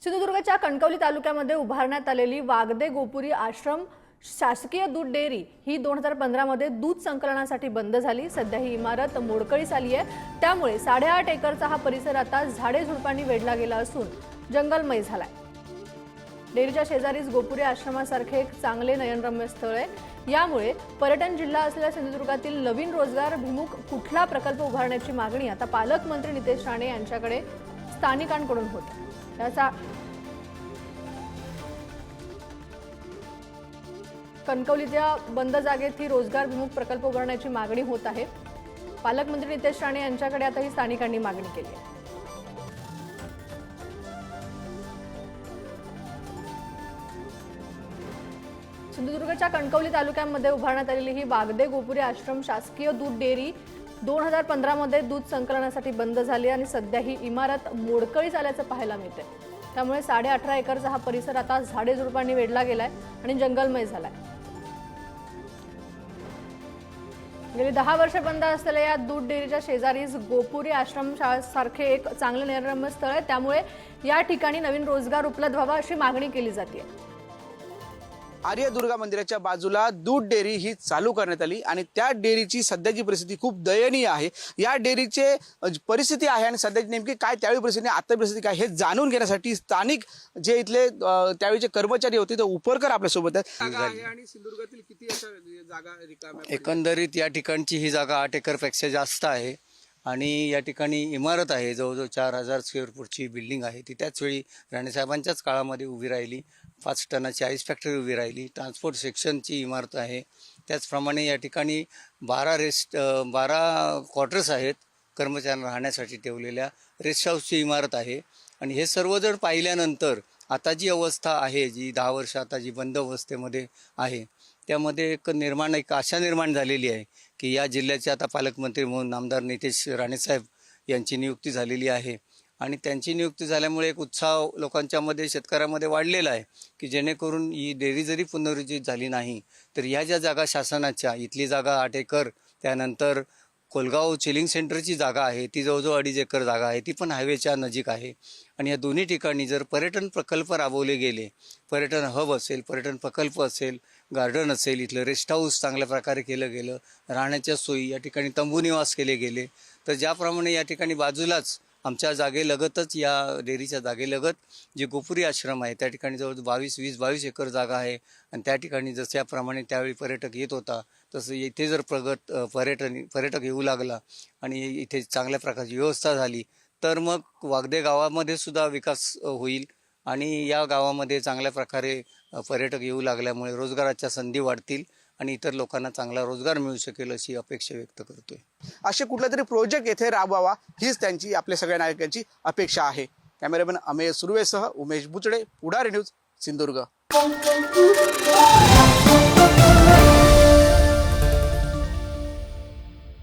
सिंधुदुर्गच्या कणकवली तालुक्यामध्ये उभारण्यात आलेली वागदे गोपुरी आश्रम शासकीय दूध डेअरी ही 2015 मध्ये दूध संकलनासाठी बंद झाली। सध्या ही इमारत मोडकळीस आली आहे। त्यामुळे 8.5 एकरचा हा परिसर आता झाडे झुडपांनी वेढला गेला असून जंगलमय झालाय। डेअरीच्या शेजारीच गोपुरी आश्रमासारखे एक चांगले नयनरम्य स्थळ आहे। यामुळे पर्यटन जिल्हा असलेल्या सिंधुदुर्गातील नवीन रोजगारभिमुख कुठला प्रकल्प उभारण्याची मागणी आता पालकमंत्री नितेश राणे यांच्याकडे स्थानिकांकडून होते। त्याचा कणकवलीच्या बंद जागेत ही रोजगारभिमुख प्रकल्प उभारण्याची मागणी होत आहे। पालकमंत्री नितेश राणे यांच्याकडे आता ही स्थानिकांनी मागणी केली आहे। सिंधुदुर्गच्या कणकवली तालुक्यामध्ये उभारण्यात आलेली ही वागदे गोपुरी आश्रम शासकीय दूध डेअरी 2015 मध्ये दूध संकलनासाठी बंद झाली आणि सध्या ही इमारत मोडकळीस आल्याचं पाहायला मिळते। त्यामुळे 8.5 एकरचा हा परिसर आता झाडे झुडपांनी वेढला गेलाय आणि जंगलमय झालाय। गेली 10 वर्ष बंद असलेल्या या दूध डेअरीच्या शेजारीच गोपुरी आश्रम सारखे एक चांगले नयनरम्य स्थळ आहे। त्यामुळे या ठिकाणी नवीन रोजगार उपलब्ध व्हावा अशी मागणी केली जाते। आर्य दुर्गा मंदिराच्या बाजूला दूध डेअरी ही चालू करण्यात आली आणि त्या डेअरीची सध्याची परिस्थिती खूप दयनीय आहे। या डेअरीचे परिस्थिती आहे आणि सध्याची नेमकी काय त्यावेळी परिस्थिती आता परिस्थिती काय हे जाणून घेण्यासाठी स्थानिक जे इथले त्यावेळीचे कर्मचारी होते ते उपरकर आपल्या सोबत आहेत। आणि सिंधुदुर्गातील किती अशा जागा रिकाम्या एकंदरीत या ठिकाणची ही जागा 8 एकरपेक्षा जास्त आहे आणि या ठिकाणी इमारत आहे जवळजवळ 4000 स्क्वेअर फूटची बिल्डिंग आहे। ती त्याच वेळी राणेसाहेबांच्याच काळामध्ये उभी राहिली। 5 टनाची आईस फॅक्टरी उभी राहिली। ट्रान्सपोर्ट सेक्शनची इमारत आहे। त्याचप्रमाणे या ठिकाणी 12 क्वार्टर्स आहेत कर्मचाऱ्यांना राहण्यासाठी ठेवलेल्या। रेस्ट हाऊसची इमारत आहे आणि हे सर्व जर पाहिल्यानंतर आता जी अवस्था आहे जी 10 वर्ष आता जी बंद अवस्थेमध्ये आहे त्यामध्ये एक आशा निर्माण झालेली आहे की या जिल्ह्याचे आता पालकमंत्री म्हणून आमदार नितेश राणेसाहेब यांची नियुक्ती झालेली आहे आणि त्यांची नियुक्ती झाल्यामुळे एक उत्साह लोकांच्यामध्ये शेतकऱ्यांमध्ये वाढलेला आहे की जेणेकरून ही डेअरी जरी पुनरुज्जीवित झाली नाही तर ह्या ज्या जागा शासनाच्या इथली जागा 8 एकर त्यानंतर कोलगाव चिलिंग सेंटरची जागा आहे ती जवळजवळ 2.5 एकर जागा आहे ती पण हायवेच्या नजीक आहे आणि या दोन्ही ठिकाणी जर पर्यटन प्रकल्प राबवले गेले पर्यटन हब असेल पर्यटन प्रकल्प असेल गार्डन असेल इथलं रेस्ट हाऊस चांगल्या प्रकारे केलं गेलं राहण्याच्या सोयी या ठिकाणी तंबू निवास केले गेले तर ज्याप्रमाणे या ठिकाणी बाजूलाच आमच्या जागेलगतच या डेअरीच्या जागेलगत जे गोपुरी आश्रम आहे त्या ठिकाणी जवळ 20-22 एकर जागा आहे आणि त्या ठिकाणी जशाप्रमाणे त्यावेळी पर्यटक येत होता तसं इथे जर पर्यटक येऊ लागला आणि इथे चांगल्या प्रकारची व्यवस्था झाली तर मग वागदे गावामध्ये सुद्धा विकास होईल आणि या गावामध्ये चांगल्या प्रकारे पर्यटक येऊ लागल्यामुळे रोजगाराच्या संधी वाढतील आणि इतर लोकांना चांगला रोजगार मिळू शकेल अशी अपेक्षा व्यक्त करतोय। असे कुठला तरी प्रोजेक्ट येथे राबवावा हीच त्यांची आपल्या सगळ्या नागरिकांची अपेक्षा आहे। कॅमेरामॅन अमेय सुर्वेसह उमेश बुचडे, पुढारी न्यूज, सिंधुदुर्ग।